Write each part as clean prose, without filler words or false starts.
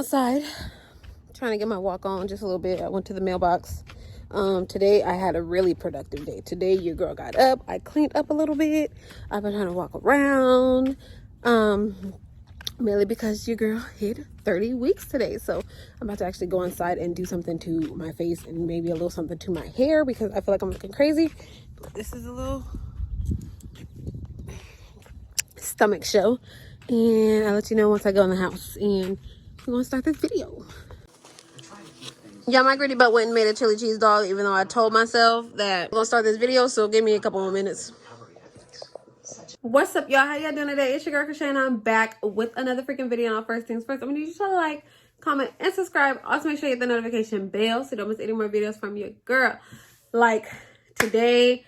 outside trying to get my walk on just a little bit. I went to the mailbox. Today I had a really productive day. Today your girl got up, I cleaned up a little bit. I've been trying to walk around, mainly because your girl hit 30 weeks today. So I'm about to actually go inside and do something to my face and maybe a little something to my hair because I feel like I'm looking crazy. But this is a little stomach show, and I'll let you know once I go in the house, and we're gonna start this video. Yeah, my gritty butt went and made a chili cheese dog, even though I told myself that we're gonna start this video, so give me a couple more minutes. What's up, y'all? How y'all doing today? It's your girl Krishay, and I'm back with another freaking video. And first things first, I'm gonna need you to like, comment, and subscribe. Also make sure you hit the notification bell so you don't miss any more videos from your girl. Like today,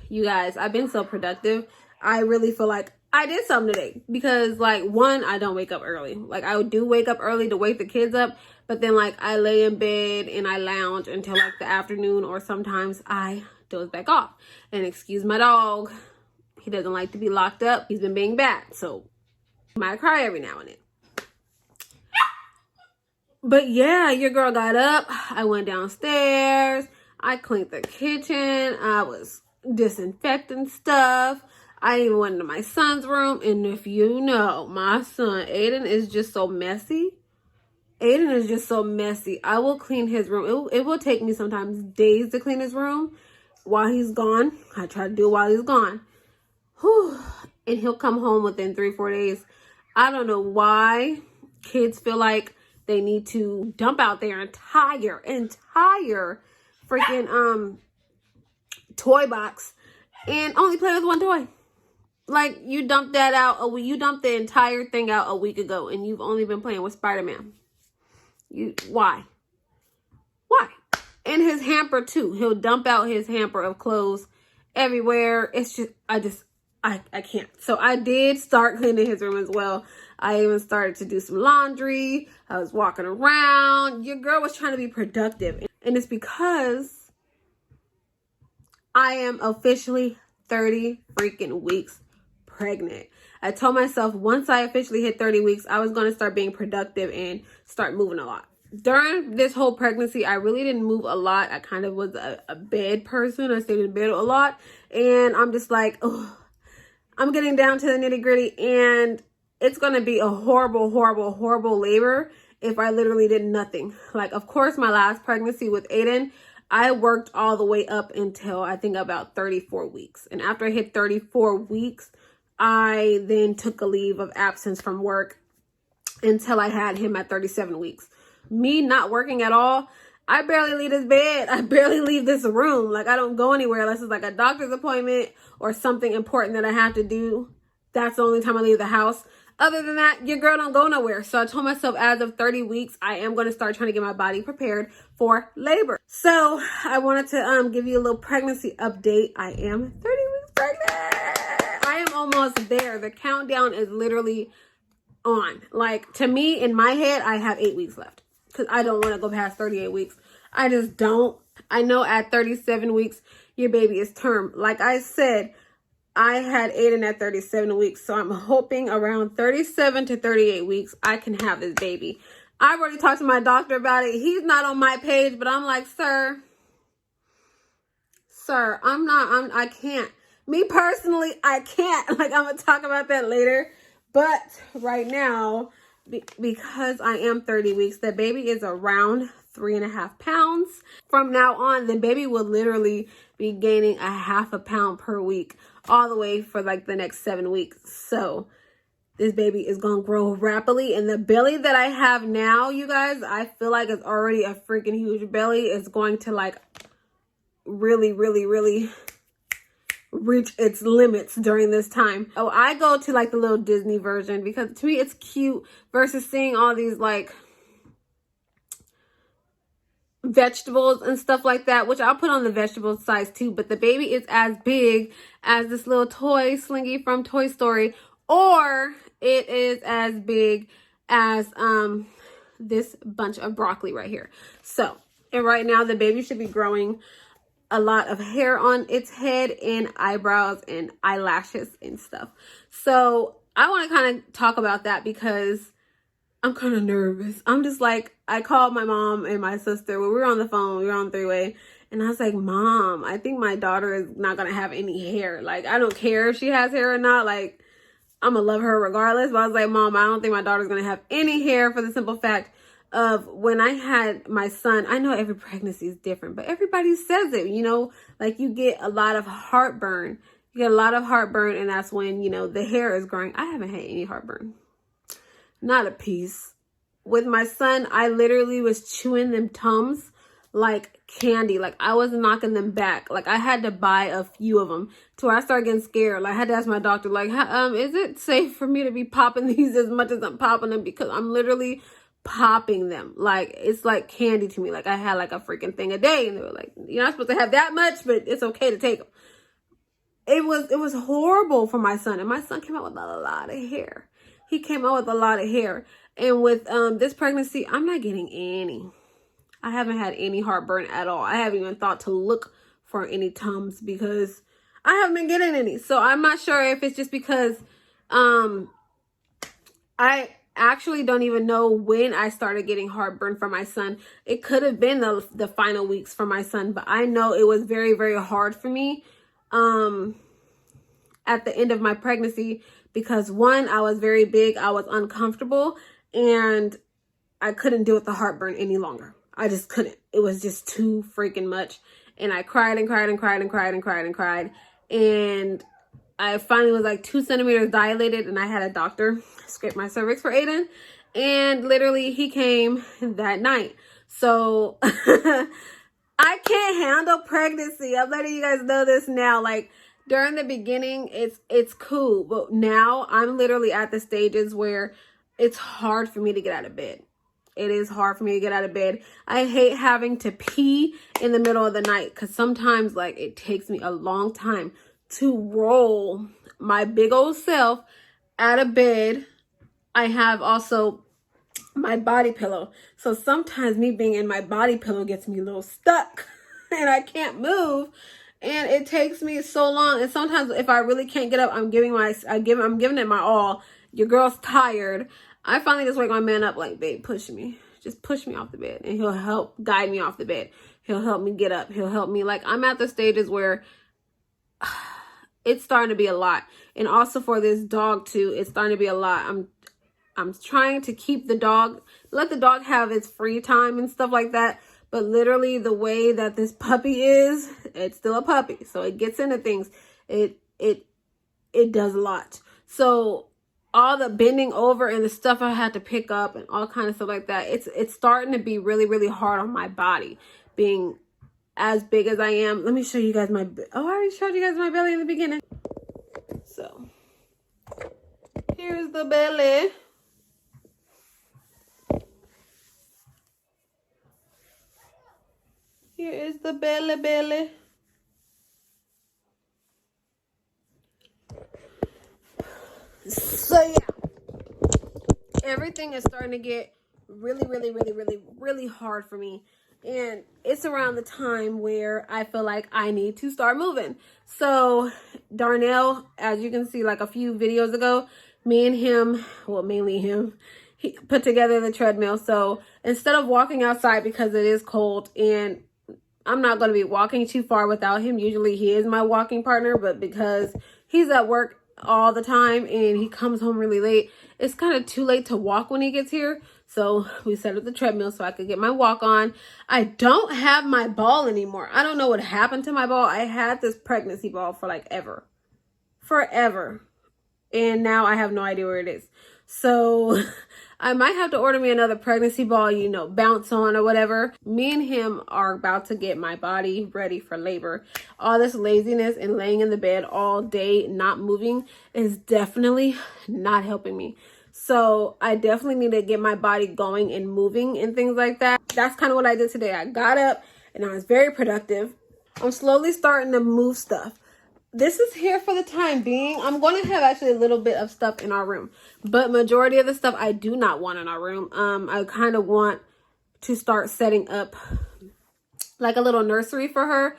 you guys, I've been so productive. I really feel like I did something today because, like, one, I don't wake up early. Like, I do wake up early to wake the kids up, but then, like, I lay in bed and I lounge until, like, the afternoon, or sometimes I doze back off. And excuse my dog, he doesn't like to be locked up. He's been being bad, so he might cry every now and then. But yeah, your girl got up. I went downstairs. I cleaned the kitchen. I was disinfecting stuff. I even went into my son's room, and if you know, my son Aiden is just so messy. Aiden is just so messy. I will clean his room. It will take me sometimes days to clean his room while he's gone. I try to do it while he's gone. Whew. And he'll come home within 3-4 days. I don't know why kids feel like they need to dump out their entire freaking toy box and only play with one toy. Like, you dumped that out you dumped the entire thing out a week ago, and you've only been playing with Spider-Man. Why? And his hamper too. He'll dump out his hamper of clothes everywhere. It's just, I can't. So I did start cleaning his room as well. I even started to do some laundry. I was walking around. Your girl was trying to be productive, and it's because I am officially 30 freaking weeks pregnant. I told myself once I officially hit 30 weeks, I was going to start being productive and start moving a lot. During this whole pregnancy, I really didn't move a lot. I kind of was a bed person. I stayed in bed a lot, and I'm just like, oh, I'm getting down to the nitty gritty, and it's going to be a horrible, horrible, horrible labor if I literally did nothing. Like, of course, my last pregnancy with Aiden, I worked all the way up until I think about 34 weeks. And after I hit 34 weeks, I then took a leave of absence from work until I had him at 37 weeks. Me not working at all, I barely leave this bed. I barely leave this room. Like, I don't go anywhere unless it's like a doctor's appointment or something important that I have to do. That's the only time I leave the house. Other than that, your girl don't go nowhere. So I told myself as of 30 weeks, I am going to start trying to get my body prepared for labor. So I wanted to give you a little pregnancy update. I am 30 weeks pregnant. I am almost there. The countdown is literally on. Like, to me, in my head, I have 8 weeks left because I don't want to go past 38 weeks. I just don't. I know at 37 weeks, your baby is term. Like I said, I had Aiden at 37 weeks, so I'm hoping around 37 to 38 weeks, I can have this baby. I've already talked to my doctor about it. He's not on my page, but I'm like, sir, I can't. Me personally, I can't. Like, I'm going to talk about that later. But right now, because I am 30 weeks, the baby is around 3.5 pounds. From now on, the baby will literally be gaining 0.5 pound per week, all the way for like the next 7 weeks. So this baby is going to grow rapidly. And the belly that I have now, you guys, I feel like it's already a freaking huge belly. It's going to like really, really, really reach its limits during this time. Oh, I go to like the little Disney version because to me it's cute versus seeing all these like vegetables and stuff like that, which I'll put on the vegetable size too. But the baby is as big as this little toy Slinky from Toy Story, or it is as big as this bunch of broccoli right here. So, and right now the baby should be growing a lot of hair on its head and eyebrows and eyelashes and stuff. So I want to kind of talk about that because I'm kind of nervous. I'm just like, I called my mom and my sister when we were on the phone. We were on three-way. And I was like, Mom, I think my daughter is not going to have any hair. Like, I don't care if she has hair or not. Like, I'm going to love her regardless. But I was like, Mom, I don't think my daughter's going to have any hair, for the simple fact of when I had my son. I know every pregnancy is different, but everybody says it, you know, like you get a lot of heartburn. You get a lot of heartburn, and that's when, you know, the hair is growing. I haven't had any heartburn. Not a piece. With my son, I literally was chewing them Tums like candy. Like, I was knocking them back. Like, I had to buy a few of them to where I started getting scared. Like, I had to ask my doctor, like, is it safe for me to be popping these as much as I'm popping them? Because I'm literally popping them. Like, it's like candy to me. Like, I had like a freaking thing a day, and they were like, you're not supposed to have that much, but it's okay to take them. It was horrible for my son. And my son came out with a lot of hair. He came out with a lot of hair. And with this pregnancy, I'm not getting any. I haven't had any heartburn at all. I haven't even thought to look for any Tums because I haven't been getting any. So I'm not sure if it's just because I actually don't even know when I started getting heartburn for my son. It could have been the final weeks for my son, but I know it was very, very hard for me at the end of my pregnancy because, one, I was very big, I was uncomfortable, and I couldn't deal with the heartburn any longer. I just couldn't. It was just too freaking much. And I cried and cried and cried and cried and cried and cried. And I finally was like 2 centimeters dilated, and I had a doctor scrape my cervix for Aiden. And literally he came that night. So I can't handle pregnancy. I'm letting you guys know this now. Like, during the beginning, it's cool. But now I'm literally at the stages where it's hard for me to get out of bed. It is hard for me to get out of bed. I hate having to pee in the middle of the night because sometimes, like, it takes me a long time to roll my big old self out of bed. I have also my body pillow. So sometimes me being in my body pillow gets me a little stuck and I can't move. And it takes me so long. And sometimes if I really can't get up, I'm giving it my all. Your girl's tired. I finally just wake my man up like, babe, push me. Just push me off the bed. And he'll help guide me off the bed. He'll help me get up. He'll help me. Like, I'm at the stages where it's starting to be a lot. And also for this dog too, it's starting to be a lot. I'm trying to keep the dog, let the dog have its free time and stuff like that. But literally the way that this puppy is, it's still a puppy. So it gets into things. It does a lot. So all the bending over and the stuff I had to pick up and all kind of stuff like that, it's starting to be really, really hard on my body, being as big as I am. Let me show you guys I already showed you guys my belly in the beginning. So here's the belly. Here is the belly. So yeah, everything is starting to get really, really, really, really, really hard for me. And it's around the time where I feel like I need to start moving. So Darnell, as you can see, like a few videos ago, me and him, well, mainly him, he put together the treadmill. So instead of walking outside because it is cold and I'm not going to be walking too far without him. Usually he is my walking partner, but because he's at work all the time and he comes home really late, it's kind of too late to walk when he gets here. So we set up the treadmill so I could get my walk on. I don't have my ball anymore. I don't know what happened to my ball. I had this pregnancy ball for like forever. And now I have no idea where it is. So I might have to order me another pregnancy ball, you know, bounce on or whatever. Me and him are about to get my body ready for labor. All this laziness and laying in the bed all day, not moving, is definitely not helping me. So I definitely need to get my body going and moving and things like that. That's kind of what I did today. I got up and I was very productive. I'm slowly starting to move stuff. This is here for the time being. I'm going to have actually a little bit of stuff in our room, but majority of the stuff I do not want in our room. I kind of want to start setting up like a little nursery for her.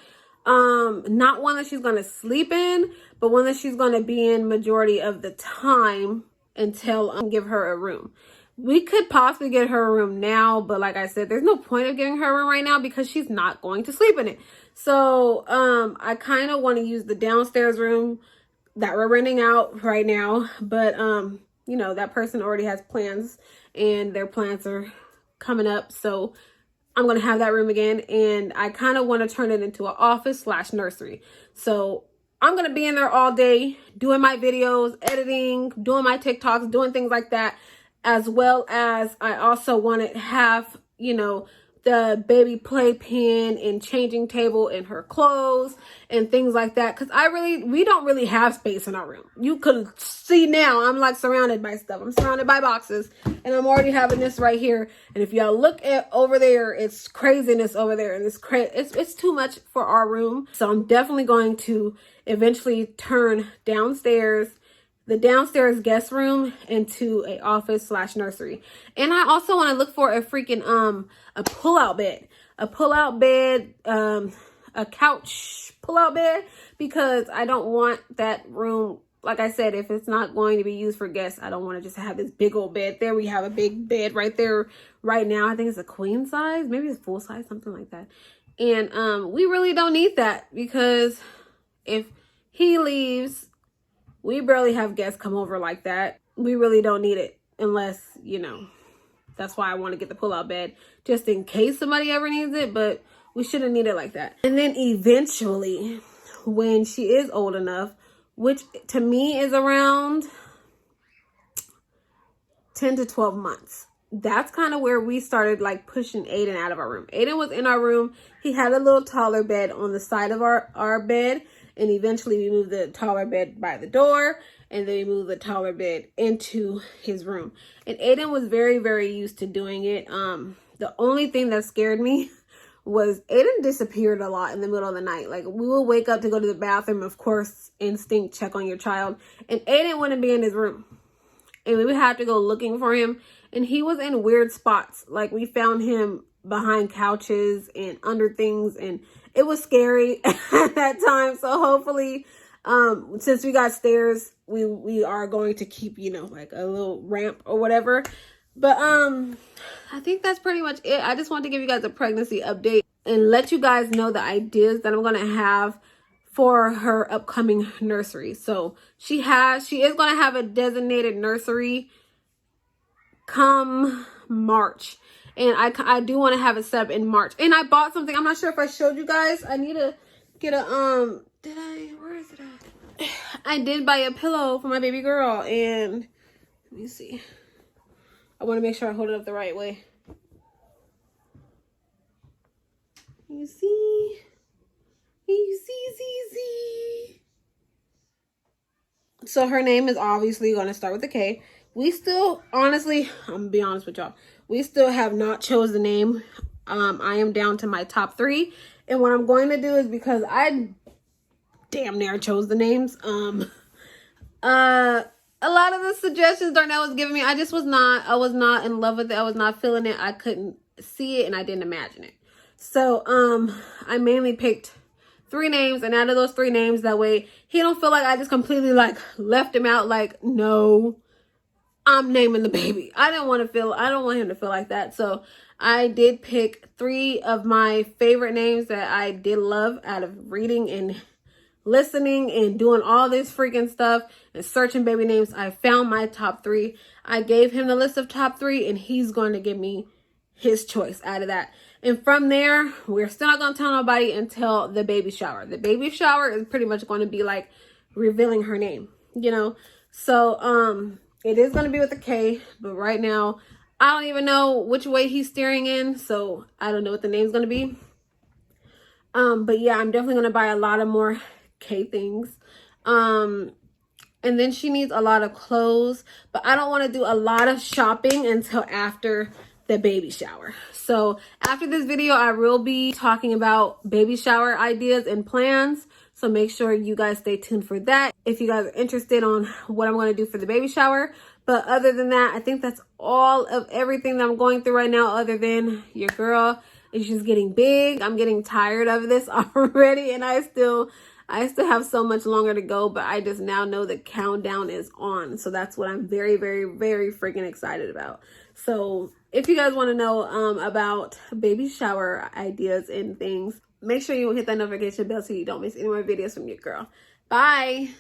Not one that she's going to sleep in, but one that she's going to be in majority of the time until I give her a room. We could possibly get her a room now, but like I said, there's no point of getting her a room right now because she's not going to sleep in it. So I kind of want to use the downstairs room that we're renting out right now, but you know, that person already has plans and their plans are coming up, so I'm gonna have that room again, and I kind of want to turn it into an office slash nursery. So I'm gonna be in there all day doing my videos, editing, doing my TikToks, doing things like that, as well as I also want to have, you know, the baby playpen and changing table and her clothes and things like that, because we don't really have space in our room. You could see now I'm like surrounded by stuff. I'm surrounded by boxes, and I'm already having this right here, and if y'all look at over there, it's craziness over there, and it's too much for our room. So I'm definitely going to eventually turn the downstairs guest room into a office slash nursery. And I also want to look for a freaking a pull-out bed, a couch pull-out bed, because I don't want that room, like I said, if it's not going to be used for guests, I don't want to just have this big old bed there. We have a big bed right there right now. I think it's a queen size, maybe it's full size, something like that. And we really don't need that, because if he leaves, we barely have guests come over like that. We really don't need it unless, you know, that's why I want to get the pull-out bed, just in case somebody ever needs it, but we shouldn't need it like that. And then eventually, when she is old enough, which to me is around 10 to 12 months, that's kind of where we started like pushing Aiden out of our room. Aiden was in our room. He had a little taller bed on the side of our bed. And eventually we moved the taller bed by the door, and then we moved the taller bed into his room. And Aiden was very, very used to doing it. The only thing that scared me was Aiden disappeared a lot in the middle of the night. Like, we will wake up to go to the bathroom, of course, instinct check on your child, and Aiden wouldn't be in his room. And we would have to go looking for him, and he was in weird spots. Like, we found him behind couches and under things, and it was scary at that time. So hopefully, since we got stairs, we are going to keep, you know, like a little ramp or whatever. But I think that's pretty much it. I just want to give you guys a pregnancy update and let you guys know the ideas that I'm going to have for her upcoming nursery. So she is going to have a designated nursery come March. And I do want to have it set up in March. And I bought something. I'm not sure if I showed you guys. I need to get a, where is it at? I did buy a pillow for my baby girl. And let me see. I want to make sure I hold it up the right way. You see? See. So her name is obviously going to start with a K. We still, honestly, I'm going to be honest with y'all. We still have not chose the name. I am down to my top 3. And what I'm going to do is, because I damn near chose the names. A lot of the suggestions Darnell was giving me, I was not in love with it. I was not feeling it. I couldn't see it and I didn't imagine it. So I mainly picked 3 names, and out of those 3 names, that way he don't feel like I just completely like left him out. Like, no, I'm naming the baby. I don't want him to feel like that. So I did pick 3 of my favorite names that I did love out of reading and listening and doing all this freaking stuff and searching baby names. I found my top 3. I gave him the list of top 3, and he's going to give me his choice out of that. And from there, we're still not going to tell nobody until the baby shower. The baby shower is pretty much going to be like revealing her name, you know. So it is going to be with a K, but right now I don't even know which way he's steering in, so I don't know what the name's going to be. But yeah, I'm definitely going to buy a lot of more K things. And then she needs a lot of clothes, but I don't want to do a lot of shopping until after the baby shower. So after this video, I will be talking about baby shower ideas and plans. So make sure you guys stay tuned for that if you guys are interested on what I'm going to do for the baby shower. But other than that, I think that's all of everything that I'm going through right now, other than your girl is just getting big. I'm getting tired of this already, and I still I still have so much longer to go, but I just now know the countdown is on. So that's what I'm very, very, very freaking excited about. So if you guys want to know about baby shower ideas and things, make sure you hit that notification bell so you don't miss any more videos from your girl. Bye.